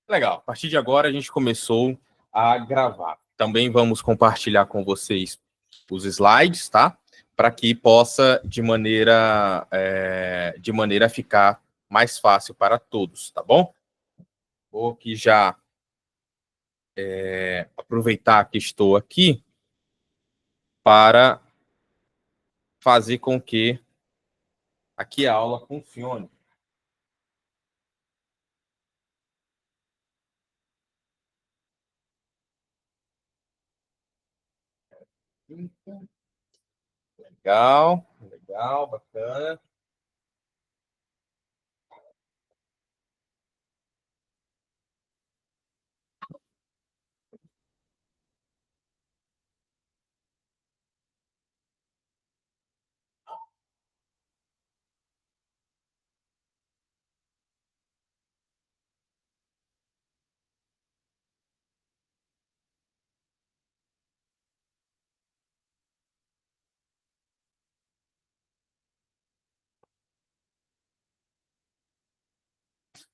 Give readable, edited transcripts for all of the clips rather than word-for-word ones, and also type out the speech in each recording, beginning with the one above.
Legal. A partir de agora a gente começou a gravar. Também vamos compartilhar com vocês os slides, tá? Para que possa de maneira a ficar mais fácil para todos, tá bom? Vou aqui já aproveitar que estou aqui para fazer com que aqui a aula funcione. Legal, legal, bacana.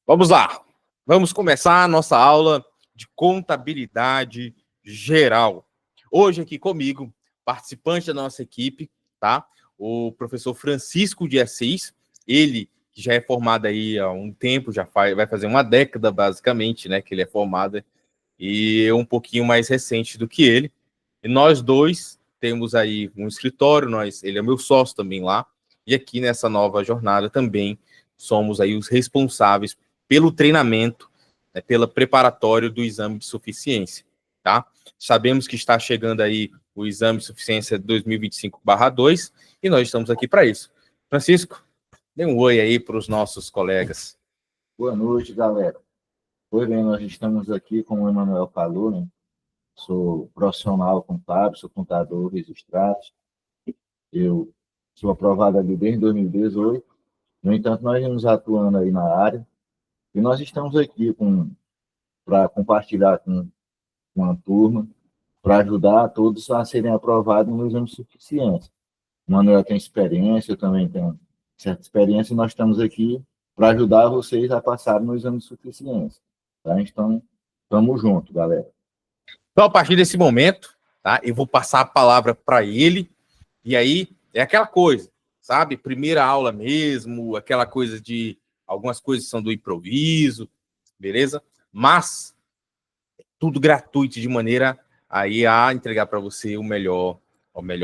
Vamos lá. Vamos começar a nossa aula de contabilidade geral. Hoje aqui comigo, participante da nossa equipe, tá? O professor Francisco de Assis, ele que já é formado aí há um tempo, vai fazer uma década basicamente, né, que ele é formado, e eu um pouquinho mais recente do que ele. E nós dois temos aí um escritório, ele é meu sócio também lá, e aqui nessa nova jornada também somos aí os responsáveis pelo treinamento, né, pela preparatório do exame de suficiência, tá? Sabemos que está chegando aí o exame de suficiência 2025/2 e nós estamos aqui para isso. Francisco, dê um oi aí para os nossos colegas. Boa noite, galera. Pois bem, nós estamos aqui, como o Emanuel falou, né? Sou profissional contábil, sou contador registrado. Eu sou aprovado ali desde 2018. No entanto, nós estamos atuando aí na área e nós estamos aqui para compartilhar com a turma, para ajudar a todos a serem aprovados no exame de suficiência. O Manuel tem experiência, eu também tenho certa experiência, e nós estamos aqui para ajudar vocês a passar no exame de suficiência. Tá? Então, estamos juntos, galera. Então, a partir desse momento, tá, eu vou passar a palavra para ele, e aí é aquela coisa, sabe? Primeira aula mesmo, aquela coisa de algumas coisas são do improviso, beleza? Mas tudo gratuito de maneira aí a entregar para você o melhor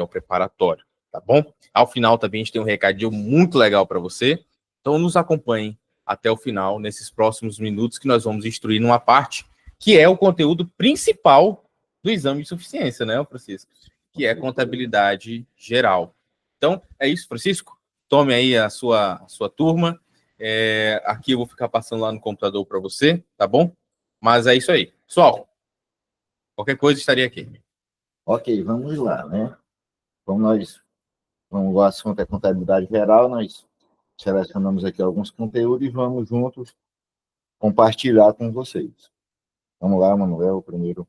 preparatório, tá bom? Ao final também a gente tem um recadinho muito legal para você. Então nos acompanhem até o final nesses próximos minutos que nós vamos instruir numa parte que é o conteúdo principal do exame de suficiência, né, Francisco? Que é contabilidade geral. Então, é isso, Francisco. Tome aí a sua turma. Aqui eu vou ficar passando lá no computador para você, tá bom? Mas é isso aí. Pessoal, qualquer coisa estaria aqui. Ok, vamos lá, né? Como o assunto é contabilidade geral, nós selecionamos aqui alguns conteúdos e vamos juntos compartilhar com vocês. Vamos lá, Manuel, o primeiro.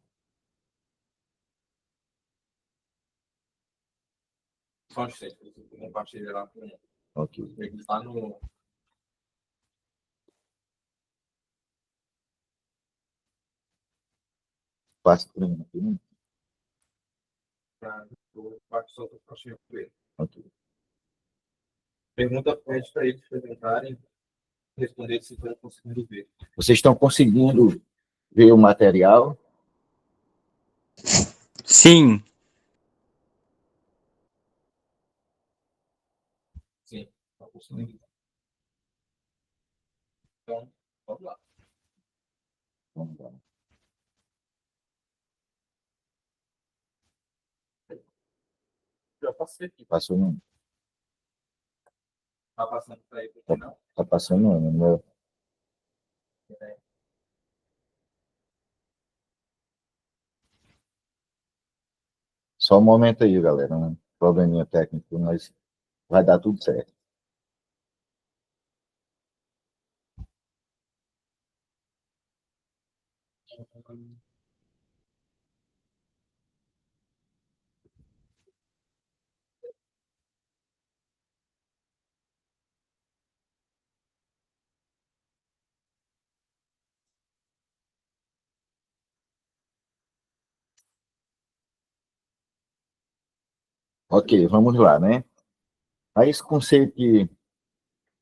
Só um instante, compartilhar lá com Ok. ele. Está no. Passa para mim aqui, né? Ok. Pergunta, pede para eles perguntarem, responder se estão conseguindo ver. Vocês estão conseguindo ver o material? Sim, Sim, estão conseguindo. Então, vamos lá. Vamos lá. Já passei aqui. Passou não? Está passando para aí para o Tá, final? tá passando não, Manuel. Só um momento aí, galera. Um probleminha técnico, mas vai dar tudo certo. Ok, vamos lá, né? Aí esse conceito que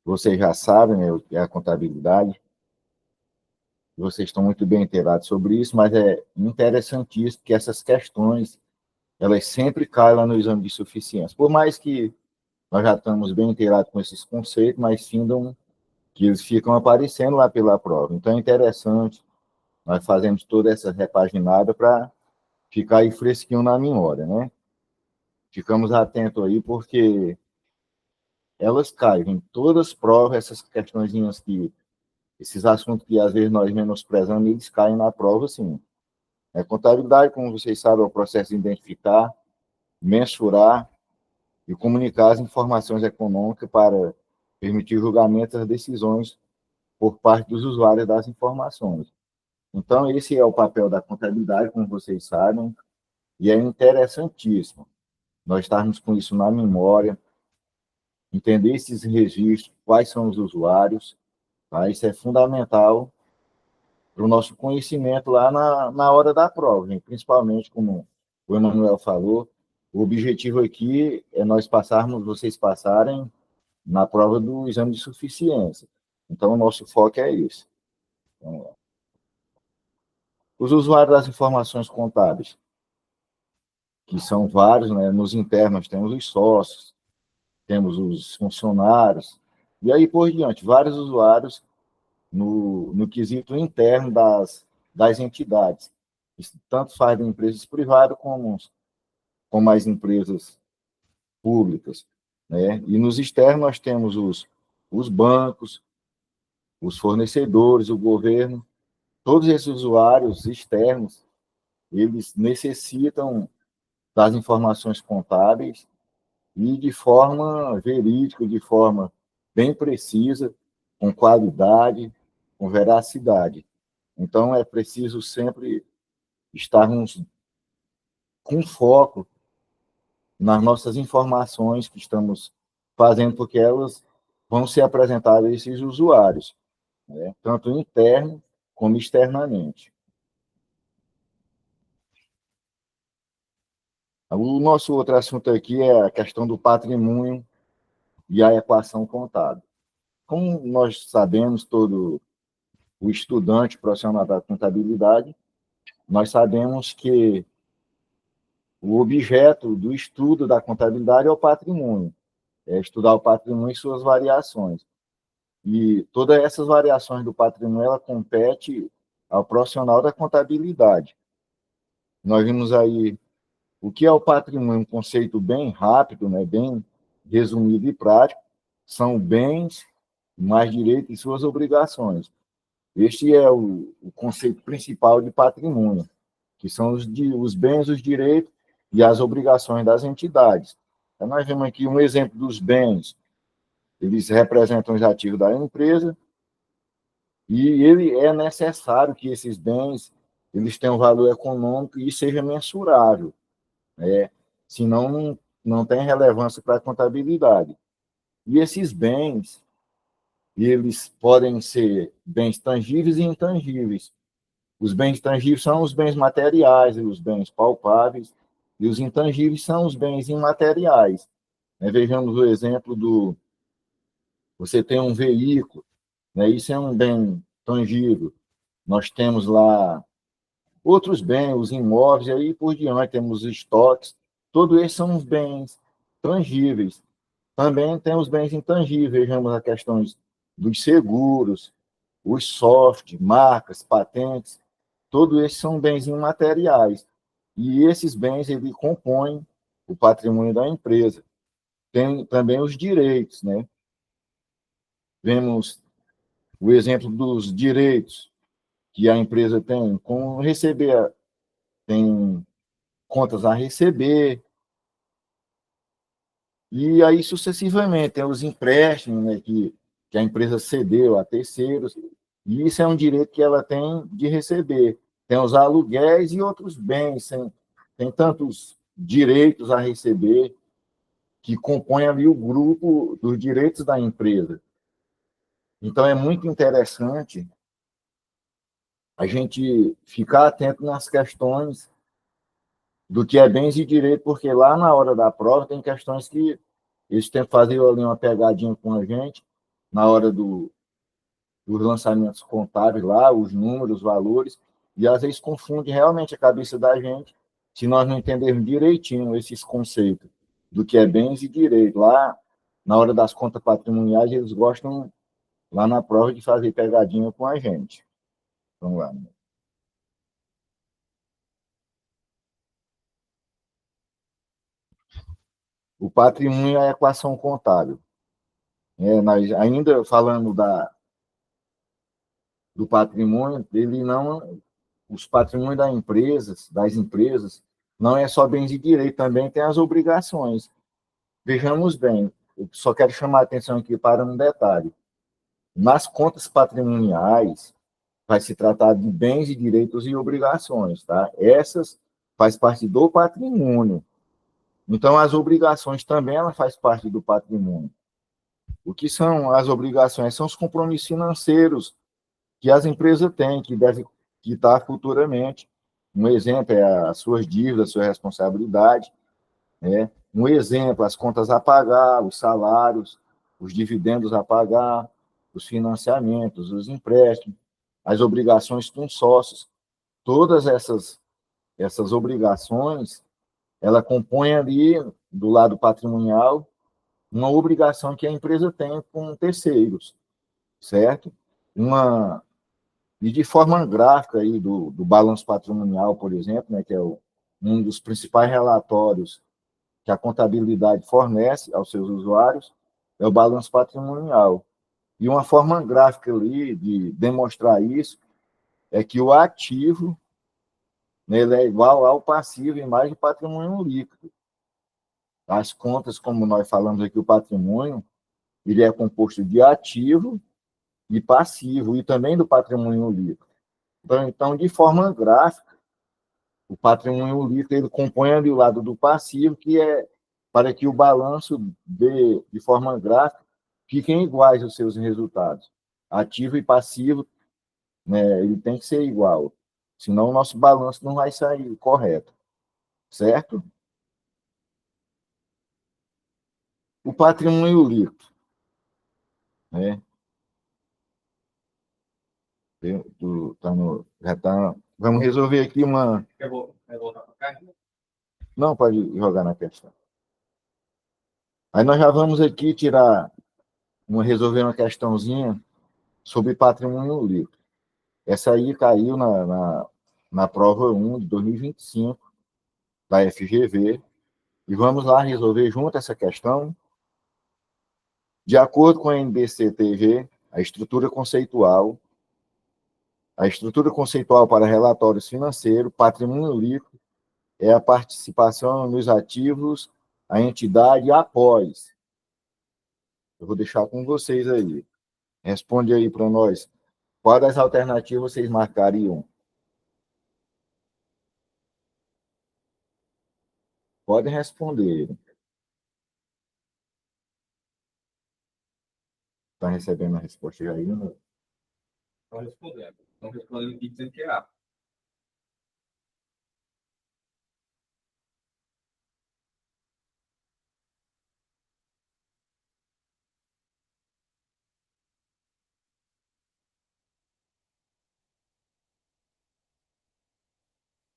vocês já sabem, né, o que é a contabilidade, vocês estão muito bem inteirados sobre isso, mas é interessantíssimo que essas questões, elas sempre caem lá no exame de suficiência. Por mais que nós já estamos bem inteirados com esses conceitos, mas findam que eles ficam aparecendo lá pela prova. Então é interessante, nós fazemos toda essa repaginada para ficar aí fresquinho na memória, né? Ficamos atentos aí, porque elas caem em todas as provas, essas questõezinhas que, esses assuntos que às vezes nós menosprezamos, eles caem na prova, sim. A contabilidade, como vocês sabem, é o processo de identificar, mensurar e comunicar as informações econômicas para permitir julgamentos das decisões por parte dos usuários das informações. Então, esse é o papel da contabilidade, como vocês sabem, e é interessantíssimo nós estarmos com isso na memória, entender esses registros, quais são os usuários, tá? Isso é fundamental para o nosso conhecimento lá na hora da prova, hein? Principalmente, como o Emanuel falou, o objetivo aqui é nós passarmos, vocês passarem na prova do exame de suficiência. Então, o nosso foco é isso. Então, os usuários das informações contábeis, que são vários, né? Nos internos temos os sócios, temos os funcionários, e aí por diante, vários usuários no quesito interno das entidades. Isso tanto faz de empresas privadas como as empresas públicas, né? E nos externos nós temos os bancos, os fornecedores, o governo, todos esses usuários externos, eles necessitam das informações contábeis e de forma verídica, de forma bem precisa, com qualidade, com veracidade. Então, é preciso sempre estarmos com foco nas nossas informações que estamos fazendo, porque elas vão ser apresentadas a esses usuários, né? Tanto interno como externamente. O nosso outro assunto aqui é a questão do patrimônio e a equação contábil. Como nós sabemos, todo o estudante profissional da contabilidade, nós sabemos que o objeto do estudo da contabilidade é o patrimônio, é estudar o patrimônio e suas variações. E todas essas variações do patrimônio, ela compete ao profissional da contabilidade. Nós vimos aí o que é o patrimônio, um conceito bem rápido, né, bem resumido e prático, são bens, mais direitos e suas obrigações. Este é o conceito principal de patrimônio, que são os bens, os direitos e as obrigações das entidades. Então, nós vemos aqui um exemplo dos bens. Eles representam os ativos da empresa e ele é necessário que esses bens eles tenham valor econômico e seja mensurável, né? Senão não tem relevância para a contabilidade. E esses bens, eles podem ser bens tangíveis e intangíveis. Os bens tangíveis são os bens materiais, os bens palpáveis, e os intangíveis são os bens imateriais. Vejamos o exemplo você tem um veículo, né? Isso é um bem tangível. Nós temos lá outros bens, os imóveis, e aí por diante, temos os estoques, todos esses são os bens tangíveis. Também temos bens intangíveis, vejamos as questões dos seguros, os softwares, marcas, patentes, todos esses são bens imateriais. E esses bens, ele compõem o patrimônio da empresa. Tem também os direitos, né? Vemos o exemplo dos direitos que a empresa tem, como receber, tem contas a receber, e aí sucessivamente tem os empréstimos, né, que a empresa cedeu a terceiros, e isso é um direito que ela tem de receber. Tem os aluguéis e outros bens, tem tantos direitos a receber que compõem ali o grupo dos direitos da empresa. Então, é muito interessante a gente ficar atento nas questões do que é bens e direito, porque lá na hora da prova tem questões que eles têm que fazer ali uma pegadinha com a gente, na hora dos lançamentos contábeis lá, os números, os valores, e às vezes confunde realmente a cabeça da gente se nós não entendermos direitinho esses conceitos do que é bens e direito. Lá, na hora das contas patrimoniais, eles gostam, lá na prova, de fazer pegadinha com a gente. Vamos lá. O patrimônio é a equação contábil. Nós, ainda falando do patrimônio, ele não, os patrimônios das empresas, não é só bens e direitos, também tem as obrigações. Vejamos bem, eu só quero chamar a atenção aqui para um detalhe. Nas contas patrimoniais, vai se tratar de bens e direitos e obrigações, tá? Essas faz parte do patrimônio. Então, as obrigações também ela faz parte do patrimônio. O que são as obrigações? São os compromissos financeiros que as empresas têm, que devem quitar futuramente. Um exemplo é as suas dívidas, a sua responsabilidade. Né? Um exemplo, as contas a pagar, os salários, os dividendos a pagar, os financiamentos, os empréstimos, as obrigações com sócios. Todas essas obrigações, ela compõe ali, do lado patrimonial, uma obrigação que a empresa tem com terceiros, certo? Uma, e de forma gráfica aí do balanço patrimonial, por exemplo, né, que é um dos principais relatórios que a contabilidade fornece aos seus usuários, é o balanço patrimonial. E uma forma gráfica ali de demonstrar isso é que o ativo, né, ele é igual ao passivo em mais de patrimônio líquido. As contas, como nós falamos aqui, o patrimônio, ele é composto de ativo e passivo, e também do patrimônio líquido. Então, de forma gráfica, o patrimônio líquido ele compõe ali o lado do passivo, que é para que o balanço de forma gráfica fiquem iguais os seus resultados. Ativo e passivo, né, ele tem que ser igual, senão o nosso balanço não vai sair correto, certo? O patrimônio líquido, né? Já tá, vamos resolver aqui uma. Quer voltar para cá? Não, pode jogar na questão. Aí nós já vamos aqui resolver uma questãozinha sobre patrimônio líquido. Essa aí caiu na prova 1 de 2025 da FGV. E vamos lá resolver junto essa questão. De acordo com a NBCTG, a estrutura conceitual para relatórios financeiros, patrimônio líquido é a participação nos ativos, a entidade após. Eu vou deixar com vocês aí. Responde aí para nós. Qual das alternativas vocês marcariam? Podem responder. Está recebendo a resposta aí? Não? Estão respondendo. Estão respondendo aqui dizendo que é A.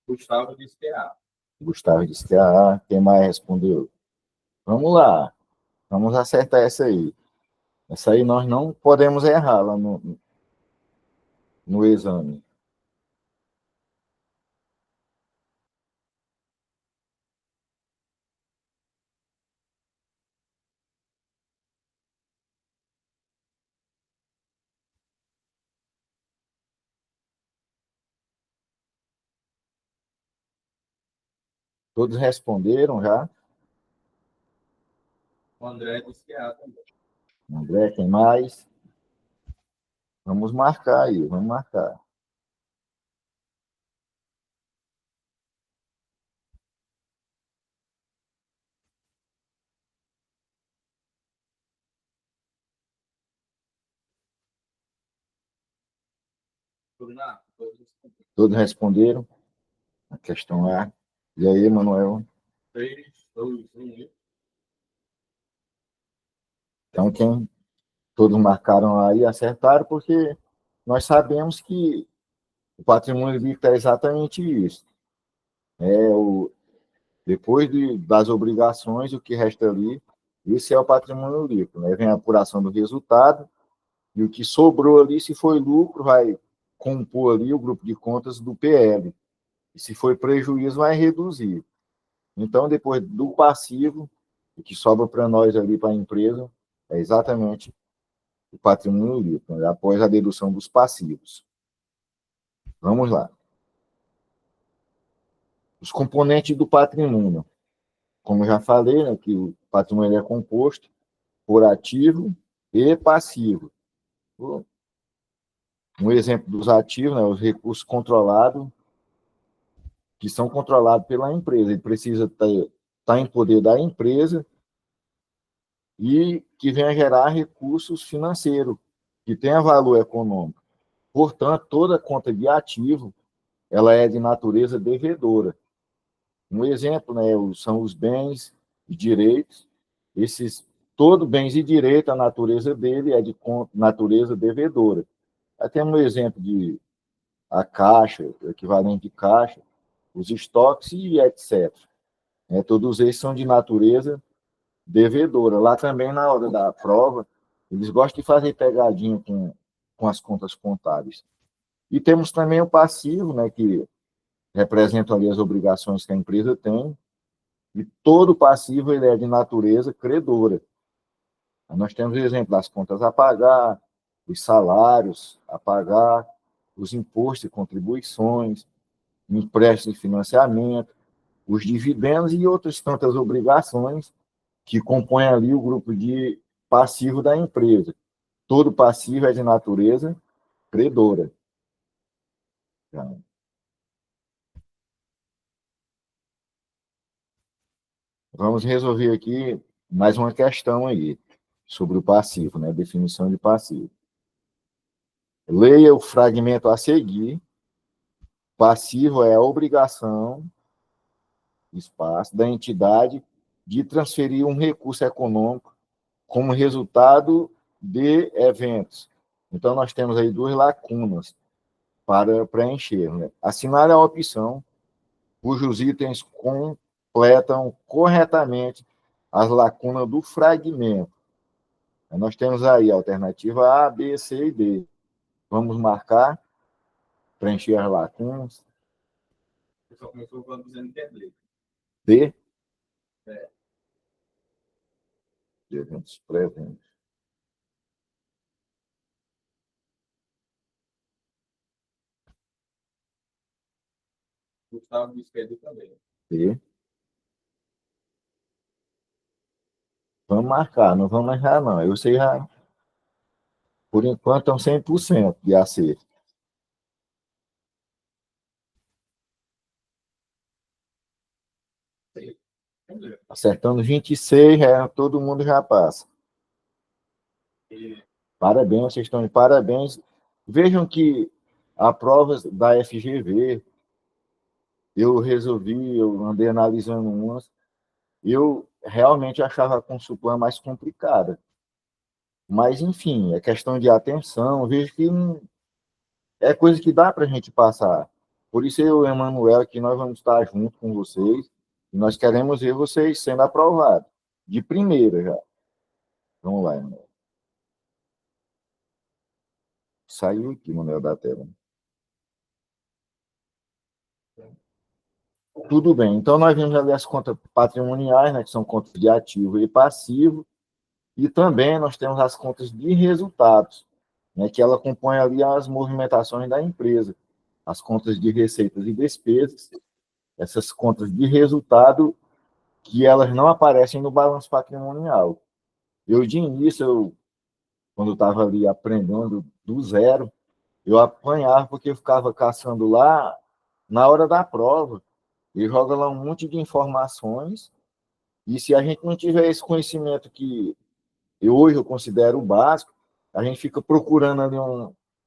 Gustavo disse que é A. Gustavo disse que é A. Quem mais respondeu? Vamos lá. Vamos acertar essa aí. Essa aí nós não podemos errar lá no exame. Todos responderam já? O André disse que é A também. André, quem mais? Vamos marcar aí, vamos marcar. Todos responderam? A questão A. E aí, Manuel? 3, 2, 1. Então, quem todos marcaram aí, acertaram, porque nós sabemos que o patrimônio líquido é exatamente isso. Depois das obrigações, o que resta ali, esse é o patrimônio líquido. Né? Vem a apuração do resultado, e o que sobrou ali, se foi lucro, vai compor ali o grupo de contas do PL. E se foi prejuízo, vai reduzir. Então, depois do passivo, o que sobra para nós ali, para a empresa, é exatamente o patrimônio líquido, né? Após a dedução dos passivos. Vamos lá. Os componentes do patrimônio. Como já falei, né, que o patrimônio é composto por ativo e passivo. Um exemplo dos ativos, né, os recursos controlados, que são controlados pela empresa. Ele precisa estar em poder da empresa e que venha gerar recursos financeiros, que tenha valor econômico. Portanto, toda conta de ativo ela é de natureza devedora. Um exemplo, né, são os bens e direitos. Todo bens e direito, a natureza dele é de natureza devedora. Até um exemplo de a caixa, o equivalente de caixa, os estoques e etc. Todos eles são de natureza devedora. Lá também, na hora da prova, eles gostam de fazer pegadinha com as contas contábeis. E temos também o passivo, né, que representa ali as obrigações que a empresa tem, e todo passivo ele é de natureza credora. Nós temos o exemplo das contas a pagar, os salários a pagar, os impostos e contribuições, empréstimos e financiamento, os dividendos e outras tantas obrigações que compõem ali o grupo de passivo da empresa. Todo passivo é de natureza credora. Vamos resolver aqui mais uma questão aí sobre o passivo, né? Definição de passivo. Leia o fragmento a seguir. Passivo é a obrigação, espaço, da entidade de transferir um recurso econômico como resultado de eventos. Então, nós temos aí duas lacunas para preencher. Né? Assinar a opção cujos itens completam corretamente as lacunas do fragmento. Nós temos aí a alternativa A, B, C e D. Vamos marcar, preencher as lacunas. O pessoal começou falando dizendo que é D. D? É. De eventos presentes. Gustavo disse que é D também. D. Vamos marcar, não vamos errar, não. Eu sei já, por enquanto, estão 100% de acerto. Acertando 26, todo mundo já passa. Parabéns, vocês estão de parabéns. Vejam que a prova da FGV, eu andei analisando umas, eu realmente achava a Consulplan mais complicada. Mas, enfim, é questão de atenção, vejo que é coisa que dá para a gente passar. Por isso, eu e o Emanuel, que nós vamos estar junto com vocês, e nós queremos ver vocês sendo aprovados, de primeira já. Vamos lá, Emanuel. Saiu aqui, Emanuel, da tela. Tudo bem, então nós vimos ali as contas patrimoniais, né, que são contas de ativo e passivo, e também nós temos as contas de resultados, né, que ela compõe ali as movimentações da empresa, as contas de receitas e despesas, essas contas de resultado que elas não aparecem no balanço patrimonial. Eu, de início, quando estava ali aprendendo do zero, eu apanhava porque eu ficava caçando lá na hora da prova, e joga lá um monte de informações, e se a gente não tiver esse conhecimento que hoje eu considero básico, a gente fica procurando ali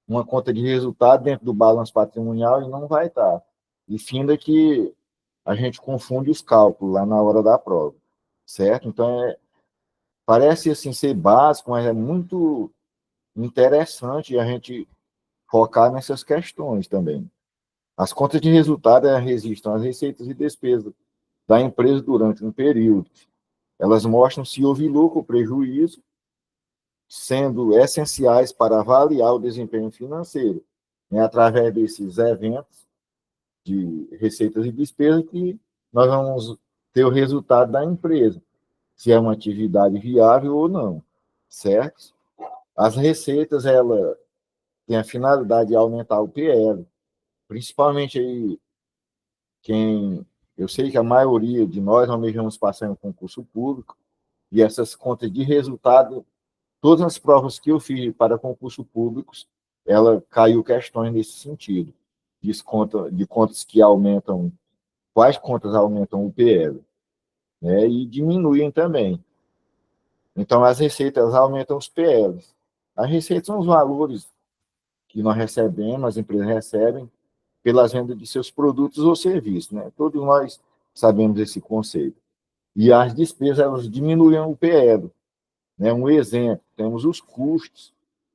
uma conta de resultado dentro do balanço patrimonial e não vai estar. E finda que a gente confunde os cálculos lá na hora da prova, certo? Então, parece assim ser básico, mas é muito interessante a gente focar nessas questões também. As contas de resultado registram as receitas e despesas da empresa durante um período. Elas mostram se houve lucro ou prejuízo, sendo essenciais para avaliar o desempenho financeiro, né, através desses eventos de receitas e despesas que nós vamos ter o resultado da empresa, se é uma atividade viável ou não, certo? As receitas, ela tem a finalidade de aumentar o PL, principalmente aí quem... Eu sei que a maioria de nós almejamos passar em um concurso público, e essas contas de resultado, todas as provas que eu fiz para concursos públicos, ela caiu questões nesse sentido, de contas que aumentam, quais contas aumentam o PL, né, e diminuem também. Então, as receitas aumentam os PLs. As receitas são os valores que nós recebemos, as empresas recebem, pelas vendas de seus produtos ou serviços, né? Todos nós sabemos esse conceito. E as despesas, elas diminuem o PL, né? Um exemplo, temos os custos,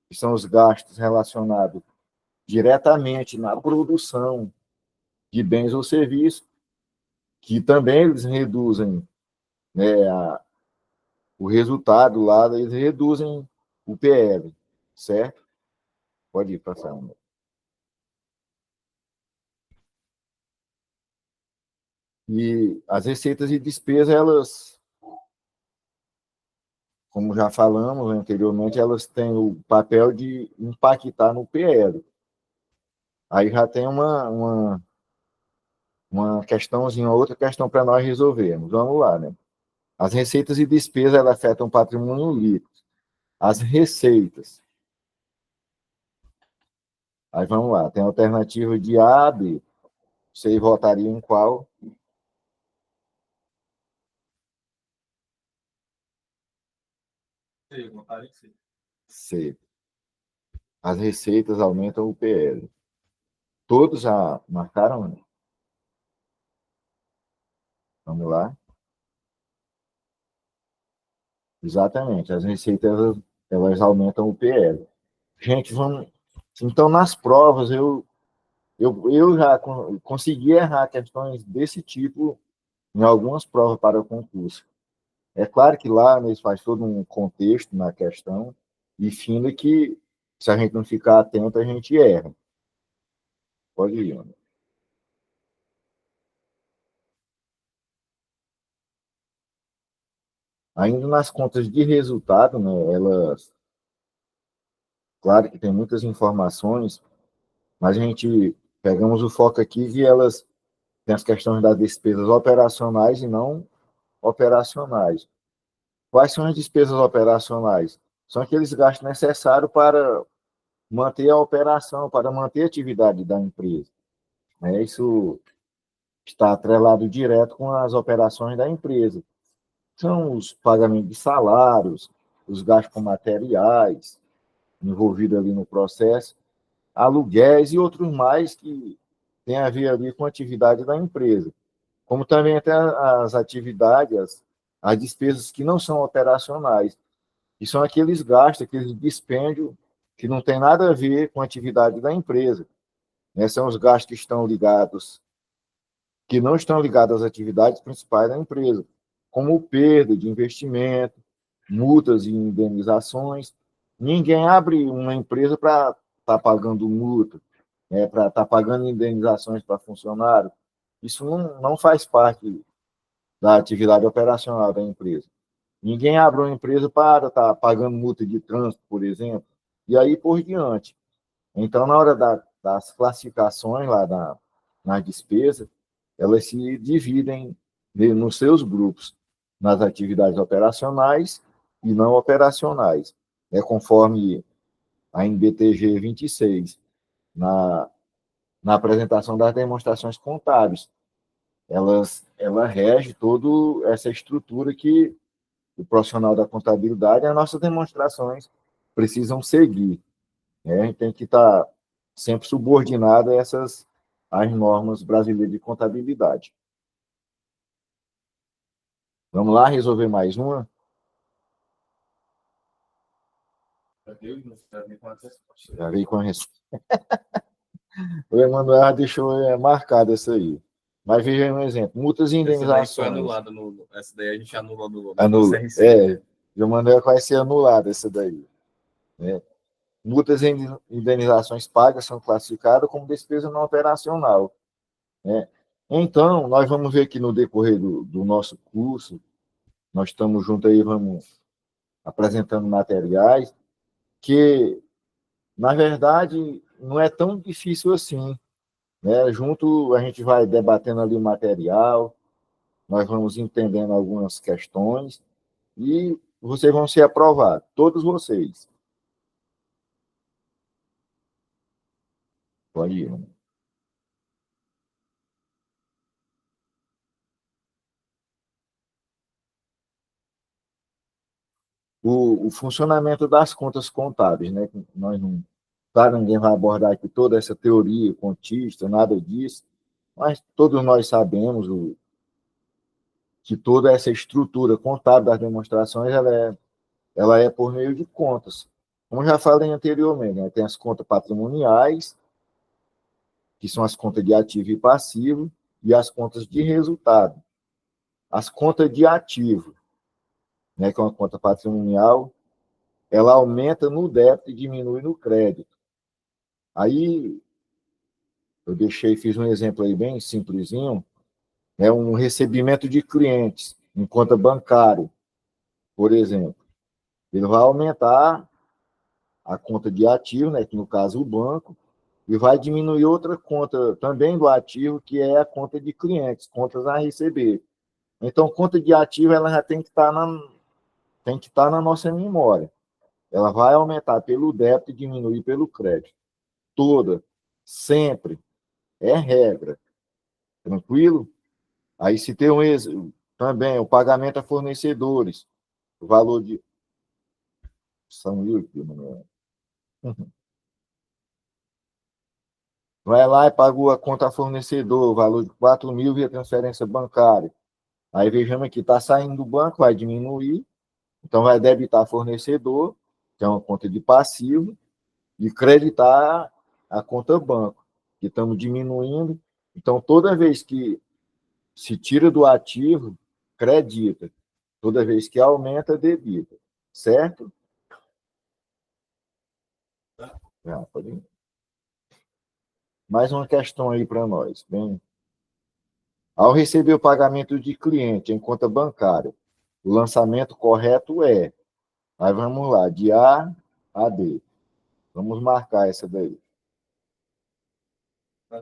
que são os gastos relacionados diretamente na produção de bens ou serviços, que também eles reduzem, né, o resultado lá, eles reduzem o PL, certo? Pode ir passar. E as receitas e despesas, elas, como já falamos anteriormente, elas têm o papel de impactar no PL. Aí já tem uma questãozinha, outra questão para nós resolvermos. Vamos lá, né? As receitas e despesas, elas afetam o patrimônio líquido. As receitas. Aí vamos lá, tem a alternativa de A, B. Você votaria em qual? C. As receitas aumentam o PL. Todos já marcaram? Vamos lá. Exatamente. As receitas, elas aumentam o PL. Gente, vamos... Então, nas provas, eu já consegui errar questões desse tipo em algumas provas para o concurso. É claro que lá eles faz todo um contexto na questão e finda que, se a gente não ficar atento, a gente erra. Pode ir, Ana. Ainda nas contas de resultado, né, elas, claro que tem muitas informações, mas a gente pegamos o foco aqui e elas têm as questões das despesas operacionais e não operacionais. Quais são as despesas operacionais? São aqueles gastos necessários para manter a operação, para manter a atividade da empresa, né? Isso está atrelado direto com as operações da empresa. São os pagamentos de salários, os gastos com materiais envolvidos ali no processo, aluguéis e outros mais que têm a ver ali com a atividade da empresa. Como também até as atividades, as despesas que não são operacionais, que são aqueles gastos, aqueles dispêndios que não tem nada a ver com a atividade da empresa, né? São os gastos que não estão ligados às atividades principais da empresa, como perda de investimento, multas e indenizações. Ninguém abre uma empresa para estar pagando multa, né, para estar pagando indenizações para funcionário. Isso não faz parte da atividade operacional da empresa. Ninguém abre uma empresa para estar pagando multa de trânsito, por exemplo, e aí por diante. Então, na hora das classificações lá na despesa, elas se dividem nos seus grupos, nas atividades operacionais e não operacionais, né, conforme a NBTG 26, na apresentação das demonstrações contábeis. Ela rege toda essa estrutura que o profissional da contabilidade e as nossas demonstrações precisam seguir, né? A gente tem que estar sempre subordinado a essas as normas brasileiras de contabilidade. Vamos lá resolver mais uma? Já veio com a resposta. O Emanuel já deixou marcado essa aí. Mas veja um exemplo. Multas e indenizações. Essa daí a gente anula no Anula. É, o Emanuel vai ser anulada essa daí. Né? Multas e indenizações pagas são classificadas como despesa não operacional. Né? Então, nós vamos ver aqui no decorrer do nosso curso, nós estamos juntos aí, vamos apresentando materiais, que, na verdade, não é tão difícil assim. Né? Junto, a gente vai debatendo ali o material, nós vamos entendendo algumas questões e vocês vão ser aprovados, todos vocês. Pode ir. Né? O funcionamento das contas contábeis, né? Nós não, claro, ninguém vai abordar aqui toda essa teoria contista, nada disso, mas todos nós sabemos que toda essa estrutura contábil das demonstrações ela é por meio de contas. Como já falei anteriormente, né? Tem as contas patrimoniais, que são as contas de ativo e passivo, e as contas de resultado. As contas de ativo, né, que é uma conta patrimonial, ela aumenta no débito e diminui no crédito. Aí, eu fiz um exemplo aí bem simplesinho, é um recebimento de clientes em conta bancária, por exemplo. Ele vai aumentar a conta de ativo, né, que no caso o banco, e vai diminuir outra conta também do ativo, que é a conta de clientes, contas a receber. Então, conta de ativo ela já tem que estar na nossa memória. Ela vai aumentar pelo débito e diminuir pelo crédito. Toda, sempre, é regra. Tranquilo? Aí se tem também o pagamento a fornecedores, o valor de São mil, mano. Vai lá e pagou a conta a fornecedor, o valor de 4 mil via transferência bancária. Aí vejamos aqui, está saindo do banco, vai diminuir, então vai debitar fornecedor, que é uma conta de passivo, e creditar a conta banco, que estamos diminuindo. Então, toda vez que se tira do ativo, credita. Toda vez que aumenta, debita. Certo? Pode ir. Mais uma questão aí para nós. Bem, ao receber o pagamento de cliente em conta bancária, o lançamento correto é. Aí vamos lá, de A a D. Vamos marcar essa daí.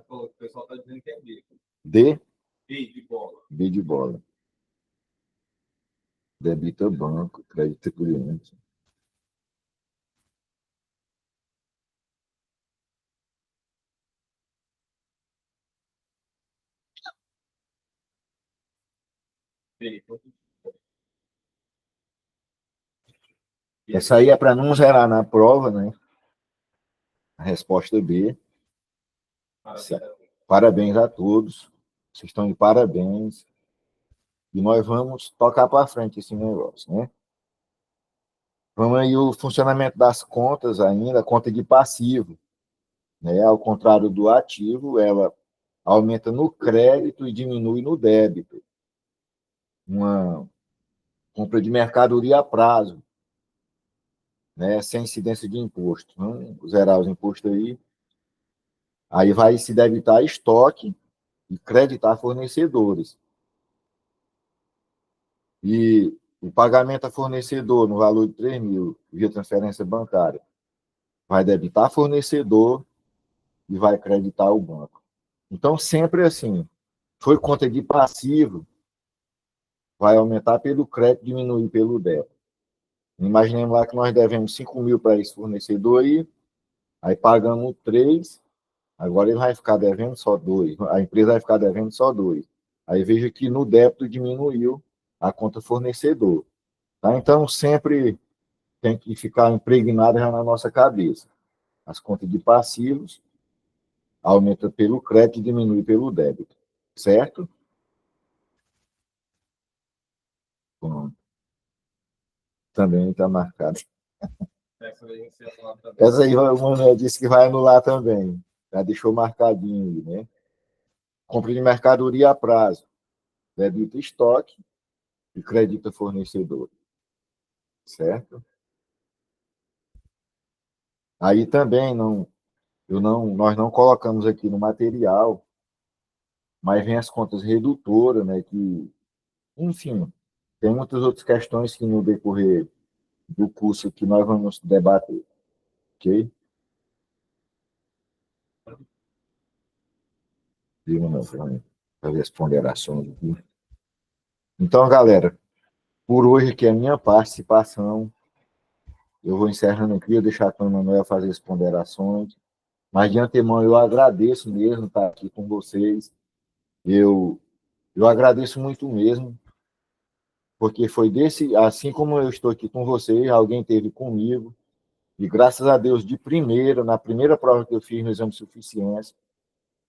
O pessoal está dizendo que é B. D? B de bola. B de bola. Debita banco, crédito cliente. B. Essa aí é para não zerar na prova, né? A resposta B. Parabéns a todos. Vocês estão de parabéns. E nós vamos tocar para frente esse negócio, né? Vamos aí o funcionamento das contas ainda, a conta de passivo, né? Ao contrário do ativo, ela aumenta no crédito e diminui no débito. Uma compra de mercadoria a prazo, né? Sem incidência de imposto. Vamos zerar os impostos aí. Aí vai se debitar estoque e creditar fornecedores. E o pagamento a fornecedor no valor de 3 mil via transferência bancária vai debitar fornecedor e vai creditar o banco. Então, sempre assim, foi conta de passivo, vai aumentar pelo crédito, diminuir pelo débito. Imaginemos lá que nós devemos 5 mil para esse fornecedor aí pagamos 3, agora ele vai ficar devendo só 2, a empresa vai ficar devendo só 2. Aí veja que no débito diminuiu a conta fornecedor. Tá? Então, sempre tem que ficar impregnado já na nossa cabeça. As contas de passivos aumenta pelo crédito e diminui pelo débito. Certo? Bom, também está marcado. Essa Essa aí o Manuel disse que vai anular também. Já deixou marcadinho aí, né? Compra de mercadoria a prazo. Débito estoque e crédito fornecedor. Certo? Aí também nós não colocamos aqui no material, mas vem as contas redutoras, né? Que, enfim, tem muitas outras questões que no decorrer do curso que nós vamos debater, ok? Viu, meu filho? Fazer as ponderações aqui. Então, galera, por hoje aqui é a minha participação. Eu vou encerrando aqui, eu deixar com o Emanuel fazer as ponderações. Mas de antemão eu agradeço mesmo estar aqui com vocês. Eu agradeço muito mesmo, porque foi assim como eu estou aqui com vocês, alguém esteve comigo, e graças a Deus, de primeira, na primeira prova que eu fiz no exame de suficiência,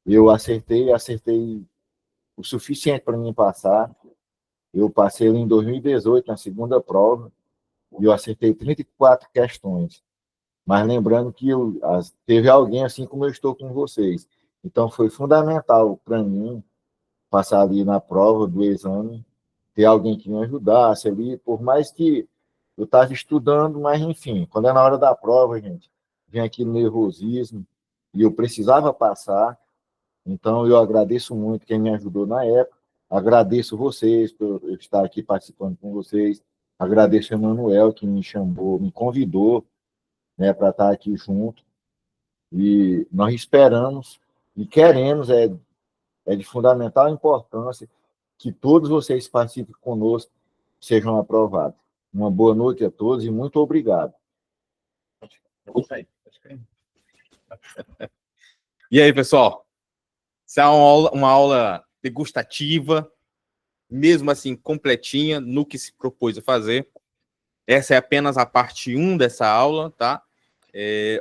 eu acertei o suficiente para mim passar. Eu passei em 2018, na segunda prova, e eu acertei 34 questões. Mas lembrando que teve alguém assim como eu estou com vocês. Então, foi fundamental para mim passar ali na prova do exame, ter alguém que me ajudasse ali, por mais que eu estava estudando, mas enfim, quando é na hora da prova, gente, vem aquele nervosismo e eu precisava passar. Então, eu agradeço muito quem me ajudou na época, agradeço vocês por eu estar aqui participando com vocês, agradeço o Emanuel que me chamou, me convidou, né, para estar aqui junto, e nós esperamos e queremos, é de fundamental importância que todos vocês participem conosco, sejam aprovados. Uma boa noite a todos e muito obrigado. E aí, pessoal? Essa é uma aula degustativa, mesmo assim, completinha no que se propôs a fazer. Essa é apenas a parte 1 dessa aula, tá?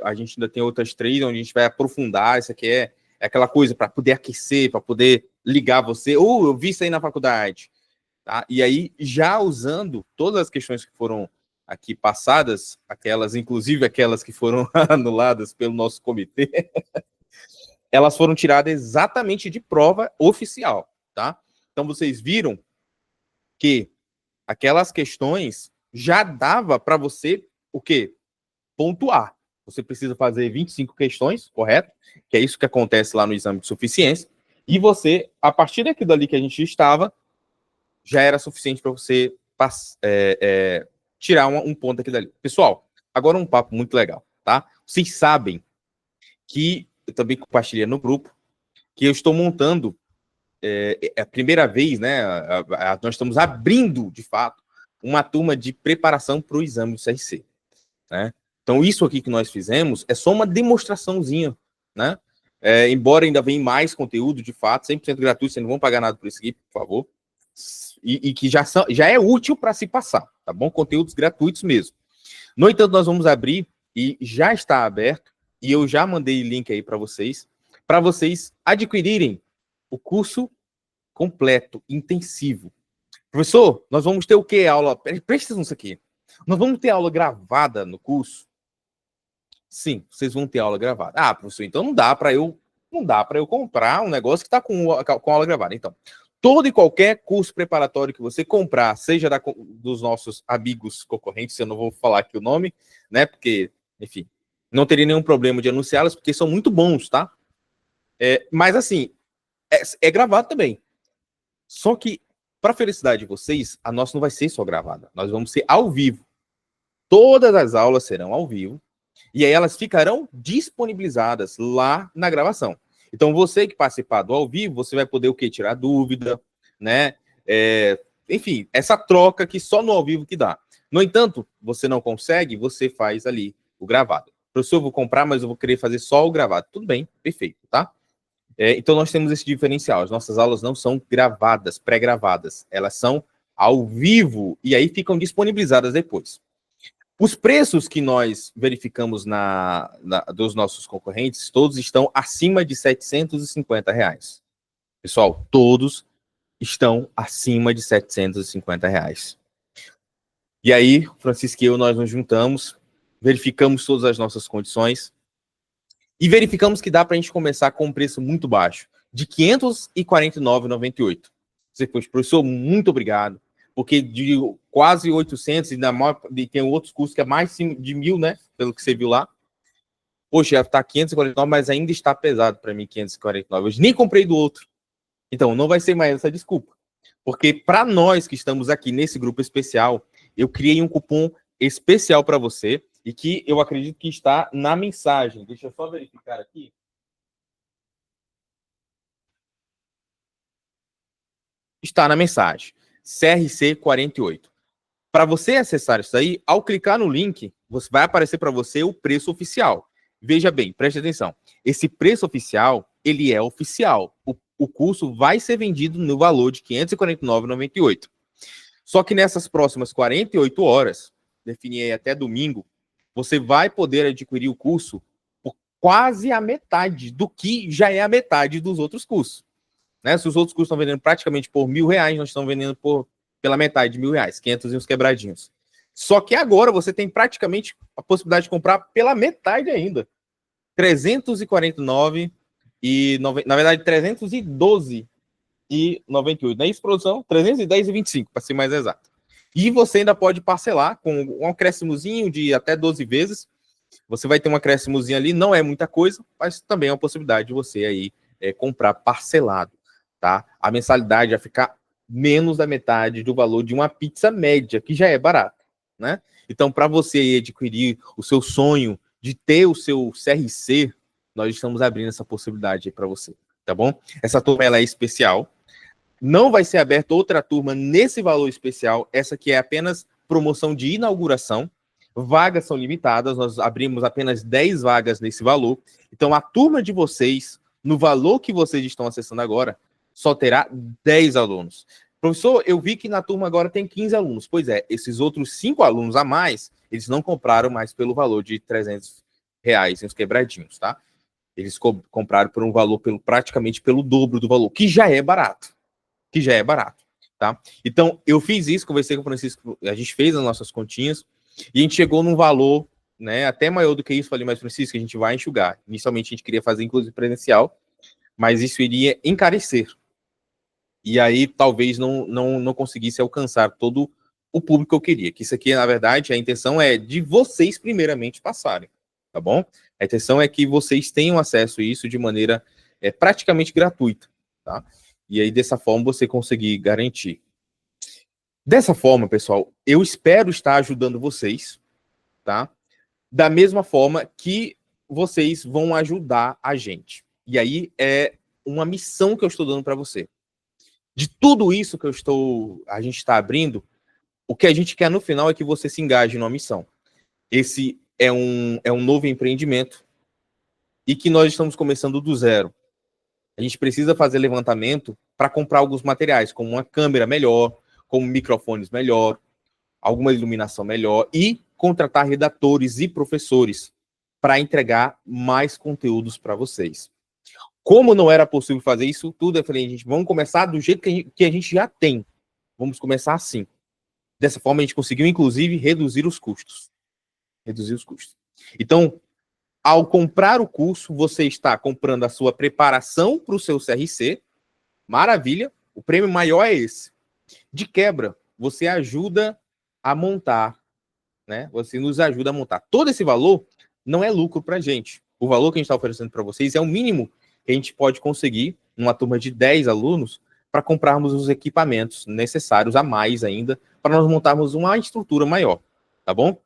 A gente ainda tem outras 3, onde a gente vai aprofundar. Isso aqui é aquela coisa para poder aquecer, para poder ligar você. Eu vi isso aí na faculdade. Tá? E aí, já usando todas as questões que foram aqui passadas, inclusive aquelas que foram anuladas pelo nosso comitê, elas foram tiradas exatamente de prova oficial, tá? Então, vocês viram que aquelas questões já dava para você, o quê? Pontuar. Você precisa fazer 25 questões, correto? Que é isso que acontece lá no exame de suficiência. E você, a partir daquilo ali que a gente estava, já era suficiente para você tirar um ponto daquilo ali. Pessoal, agora um papo muito legal, tá? Vocês sabem que eu também compartilhei no grupo que eu estou montando a primeira vez, né? Nós estamos abrindo, de fato, uma turma de preparação para o exame do CRC, né? Então, isso aqui que nós fizemos é só uma demonstraçãozinha, né? Embora ainda venha mais conteúdo, de fato, 100% gratuito, vocês não vão pagar nada por isso aqui, por favor. E que já é útil para se passar, tá bom? Conteúdos gratuitos mesmo. No entanto, nós vamos abrir, e já está aberto, e eu já mandei link aí para vocês adquirirem o curso completo, intensivo. Professor, nós vamos ter o quê? Aula? Presta atenção nisso aqui. Nós vamos ter aula gravada no curso? Sim, vocês vão ter aula gravada. Ah, professor, então não dá para eu comprar um negócio que está com aula gravada. Então, todo e qualquer curso preparatório que você comprar, seja dos nossos amigos concorrentes, eu não vou falar aqui o nome, né? Porque, enfim, não teria nenhum problema de anunciá-los, porque são muito bons, tá? Mas, assim, é gravado também. Só que, para felicidade de vocês, a nossa não vai ser só gravada. Nós vamos ser ao vivo. Todas as aulas serão ao vivo. E aí elas ficarão disponibilizadas lá na gravação. Então, você que participar do ao vivo, você vai poder o quê? Tirar dúvida, né? Enfim, essa troca que só no ao vivo que dá. No entanto, você não consegue, você faz ali o gravado. Professor, eu vou comprar, mas eu vou querer fazer só o gravado. Tudo bem, perfeito, tá? Então, nós temos esse diferencial. As nossas aulas não são gravadas, pré-gravadas. Elas são ao vivo e aí ficam disponibilizadas depois. Os preços que nós verificamos dos nossos concorrentes, todos estão acima de R$750. Pessoal, todos estão acima de R$750. E aí, Francisco e eu, nós nos juntamos, verificamos todas as nossas condições e verificamos que dá para a gente começar com um preço muito baixo, de R$ 549,98. Você foi, professor, muito obrigado, porque de quase 800 e tem outros custos que é mais de 1.000, né? Pelo que você viu lá. Poxa, já está 549, mas ainda está pesado para mim 549. Eu nem comprei do outro. Então, não vai ser mais essa desculpa. Porque para nós que estamos aqui nesse grupo especial, eu criei um cupom especial para você e que eu acredito que está na mensagem. Deixa eu só verificar aqui. Está na mensagem. CRC48. Para você acessar isso aí, ao clicar no link, vai aparecer para você o preço oficial. Veja bem, preste atenção. Esse preço oficial, ele é oficial. O curso vai ser vendido no valor de R$ 549,98. Só que nessas próximas 48 horas, defini até domingo, você vai poder adquirir o curso por quase a metade do que já é a metade dos outros cursos. Né? Se os outros cursos estão vendendo praticamente por R$ 1.000, nós estamos vendendo pela metade de R$ 1.000, 500 e uns quebradinhos. Só que agora você tem praticamente a possibilidade de comprar pela metade ainda. 349 e na verdade 312 e 98. Não é isso, produção? 310 e 25, para ser mais exato. E você ainda pode parcelar com um acréscimozinho de até 12 vezes. Você vai ter um acréscimozinho ali, não é muita coisa, mas também é uma possibilidade de você aí comprar parcelado, tá? A mensalidade vai ficar menos da metade do valor de uma pizza média, que já é barato, né? Então, para você adquirir o seu sonho de ter o seu CRC, nós estamos abrindo essa possibilidade aí para você, tá bom? Essa turma ela é especial. Não vai ser aberta outra turma nesse valor especial. Essa aqui é apenas promoção de inauguração. Vagas são limitadas, nós abrimos apenas 10 vagas nesse valor. Então, a turma de vocês, no valor que vocês estão acessando agora, só terá 10 alunos. Professor, eu vi que na turma agora tem 15 alunos. Pois é, esses outros 5 alunos a mais, eles não compraram mais pelo valor de R$300 em os quebradinhos, tá? Eles compraram por um valor praticamente pelo dobro do valor, que já é barato. Tá? Então, eu fiz isso, conversei com o Francisco, a gente fez as nossas continhas, e a gente chegou num valor, né, até maior do que isso. Falei, mas Francisco, a gente vai enxugar. Inicialmente a gente queria fazer, inclusive, presencial, mas isso iria encarecer. E aí, talvez não conseguisse alcançar todo o público que eu queria. Que isso aqui, na verdade, a intenção é de vocês, primeiramente, passarem, tá bom? A intenção é que vocês tenham acesso a isso de maneira praticamente gratuita, tá? E aí, dessa forma, você conseguir garantir. Dessa forma, pessoal, eu espero estar ajudando vocês, tá? Da mesma forma que vocês vão ajudar a gente. E aí, é uma missão que eu estou dando para você. De tudo isso que a gente está abrindo, o que a gente quer no final é que você se engaje numa missão. Esse é um novo empreendimento e que nós estamos começando do zero. A gente precisa fazer levantamento para comprar alguns materiais, como uma câmera melhor, como microfones melhor, alguma iluminação melhor e contratar redatores e professores para entregar mais conteúdos para vocês. Como não era possível fazer isso tudo, eu falei, gente, vamos começar do jeito que a gente já tem. Vamos começar assim. Dessa forma, a gente conseguiu, inclusive, reduzir os custos. Então, ao comprar o curso, você está comprando a sua preparação para o seu CRC. Maravilha. O prêmio maior é esse. De quebra, você ajuda a montar, né? Você nos ajuda a montar. Todo esse valor não é lucro para a gente. O valor que a gente está oferecendo para vocês é o mínimo que a gente pode conseguir numa turma de 10 alunos para comprarmos os equipamentos necessários a mais ainda para nós montarmos uma estrutura maior, tá bom?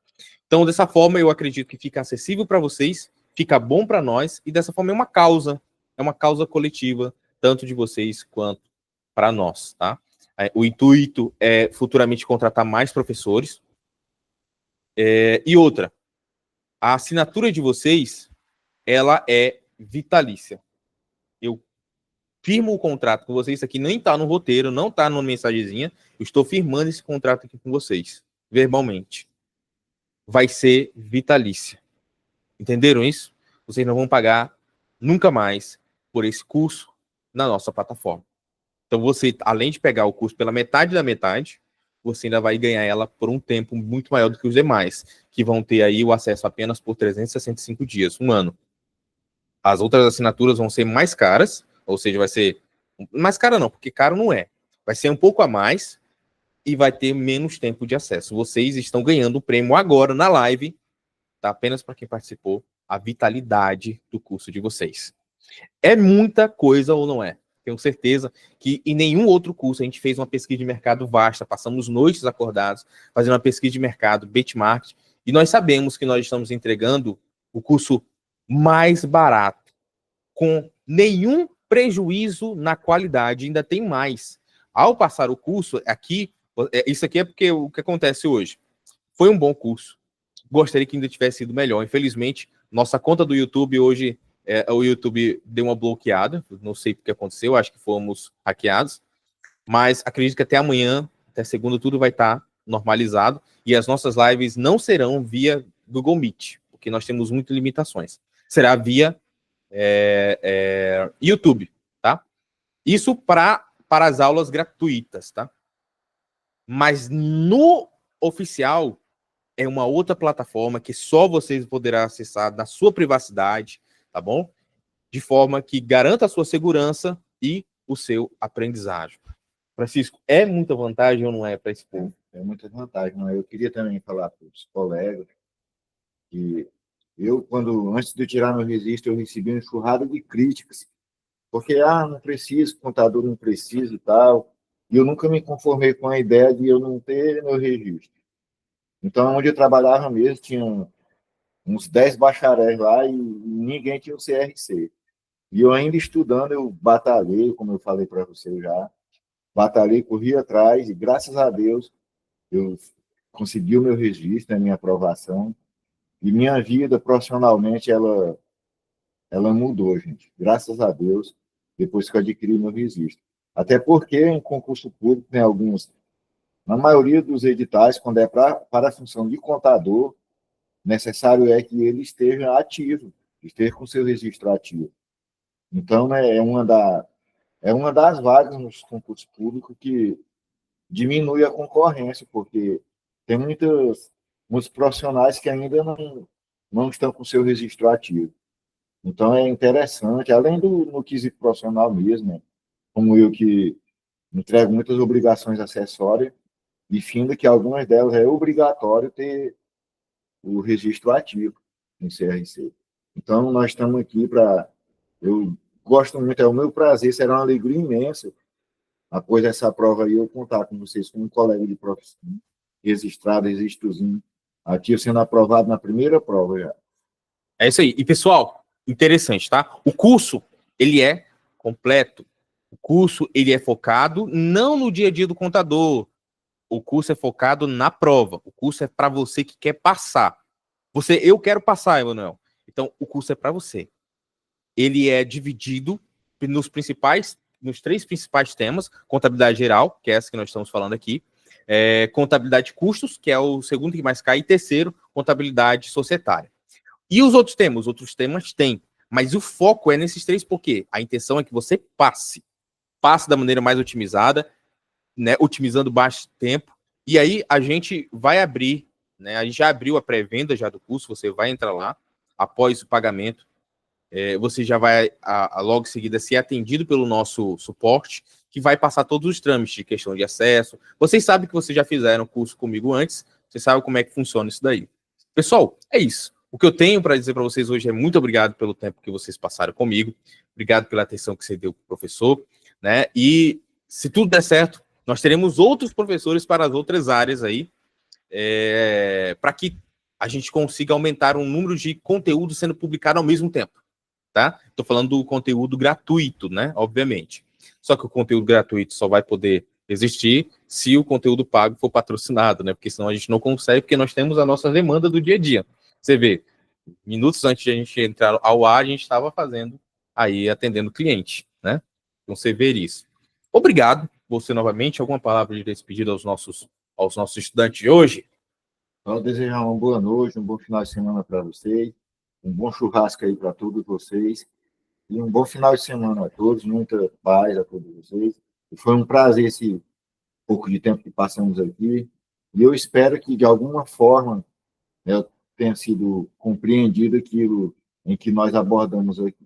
Então, dessa forma, eu acredito que fica acessível para vocês, fica bom para nós e dessa forma é uma causa coletiva, tanto de vocês quanto para nós, tá? O intuito é futuramente contratar mais professores. E outra, a assinatura de vocês, ela é vitalícia. Eu firmo o contrato com vocês, isso aqui nem está no roteiro, não está numa mensagenzinha, eu estou firmando esse contrato aqui com vocês, verbalmente. Vai ser vitalícia. Entenderam isso? Vocês não vão pagar nunca mais por esse curso na nossa plataforma. Então, você, além de pegar o curso pela metade da metade, você ainda vai ganhar ela por um tempo muito maior do que os demais, que vão ter aí o acesso apenas por 365 dias, um ano. As outras assinaturas vão ser mais caras, ou seja, vai ser mais cara não, porque caro não é. Vai ser um pouco a mais e vai ter menos tempo de acesso. Vocês estão ganhando o prêmio agora na live, tá? Apenas para quem participou, a vitalidade do curso de vocês. É muita coisa ou não é? Tenho certeza que em nenhum outro curso a gente fez uma pesquisa de mercado vasta, passamos noites acordados fazendo uma pesquisa de mercado, benchmark, e nós sabemos que nós estamos entregando o curso mais barato, com nenhum prejuízo na qualidade, ainda tem mais. Ao passar o curso, aqui, isso aqui é porque o que acontece hoje. Foi um bom curso. Gostaria que ainda tivesse sido melhor. Infelizmente, nossa conta do YouTube hoje, o YouTube deu uma bloqueada, não sei o que aconteceu, acho que fomos hackeados, mas acredito que até amanhã, até segunda, tudo vai estar normalizado e as nossas lives não serão via Google Meet, porque nós temos muitas limitações. Será via YouTube, tá? Isso para as aulas gratuitas, tá? Mas no oficial é uma outra plataforma que só vocês poderão acessar na sua privacidade, tá bom? De forma que garanta a sua segurança e o seu aprendizagem. Francisco, é muita vantagem ou não é para esse povo? É muita vantagem, não é? Eu queria também falar para os colegas que antes de eu tirar meu registro, eu recebi uma enxurrada de críticas, porque, não preciso, contador não precisa e tal, e eu nunca me conformei com a ideia de eu não ter meu registro. Então, onde eu trabalhava mesmo, tinha uns 10 bacharéis lá e ninguém tinha o CRC. E eu ainda estudando, eu batalhei, como eu falei para você já, batalhei, corri atrás e, graças a Deus, eu consegui o meu registro, a minha aprovação, e minha vida profissionalmente, ela mudou, gente. Graças a Deus, depois que eu adquiri meu registro. Até porque em concurso público tem alguns, na maioria dos editais, quando é para a função de contador, necessário é que ele esteja ativo, esteja com seu registro ativo. Então, né, é uma das vagas nos concursos públicos que diminui a concorrência, porque tem muitos profissionais que ainda não estão com seu registro ativo. Então, é interessante, além no quesito profissional mesmo, né, como eu que entrego muitas obrigações acessórias, e finda que algumas delas é obrigatório ter o registro ativo no CRC. Então, nós estamos aqui para... Eu gosto muito, é o meu prazer, será uma alegria imensa, após essa prova aí, eu contar com vocês como um colega de profissão, registrado, registrozinho, ativo, sendo aprovado na primeira prova já. É isso aí. E, pessoal, interessante, tá? O curso, ele é completo. O curso, ele é focado não no dia a dia do contador. O curso é focado na prova. O curso é para você que quer passar. Eu quero passar, Emanuel. Então, o curso é para você. Ele é dividido nos 3 principais temas: contabilidade geral, que é essa que nós estamos falando aqui, contabilidade de custos, que é o segundo que mais cai, e terceiro, contabilidade societária. E os outros temas? Os outros temas têm, mas o foco é nesses 3, porque a intenção é que você passe da maneira mais otimizada, né, otimizando baixo tempo, e aí a gente vai abrir, né, a gente já abriu a pré-venda já do curso, você vai entrar lá, após o pagamento, você já vai logo em seguida ser atendido pelo nosso suporte, que vai passar todos os trâmites de questão de acesso. Vocês sabem que vocês já fizeram o curso comigo antes, vocês sabem como é que funciona isso daí. Pessoal, é isso. O que eu tenho para dizer para vocês hoje é muito obrigado pelo tempo que vocês passaram comigo, obrigado pela atenção que você deu para o professor, né? E se tudo der certo, nós teremos outros professores para as outras áreas aí, para que a gente consiga aumentar o número de conteúdo sendo publicado ao mesmo tempo, tá? Estou falando do conteúdo gratuito, né? Obviamente. Só que o conteúdo gratuito só vai poder existir se o conteúdo pago for patrocinado, né? Porque senão a gente não consegue, porque nós temos a nossa demanda do dia a dia. Você vê, minutos antes de a gente entrar ao ar, a gente estava fazendo aí, atendendo cliente, né? Então você vê isso. Obrigado, você novamente. Alguma palavra de despedida aos nossos estudantes de hoje? Então, desejar uma boa noite, um bom final de semana para vocês, um bom churrasco aí para todos vocês, e um bom final de semana a todos, muita paz a todos vocês. E foi um prazer pouco de tempo que passamos aqui. E eu espero que, de alguma forma, tenha sido compreendido aquilo em que nós abordamos aqui.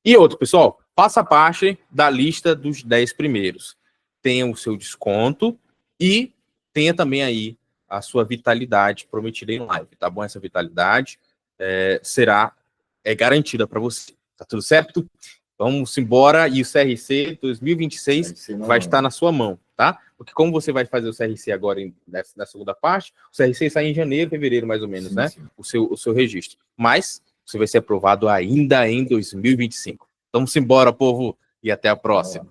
E outro, pessoal, faça parte da lista dos 10 primeiros. Tenha o seu desconto e tenha também aí a sua vitalidade prometida em live, tá bom? Essa vitalidade é garantida para você. Tá tudo certo? Vamos embora. E o CRC 2026 vai estar na sua mão, tá? Porque como você vai fazer o CRC agora na segunda parte, o CRC sai em janeiro, fevereiro, mais ou menos, sim, né? Sim. O seu registro. Mas você vai ser aprovado ainda em 2025. Vamos embora, povo, e até a próxima.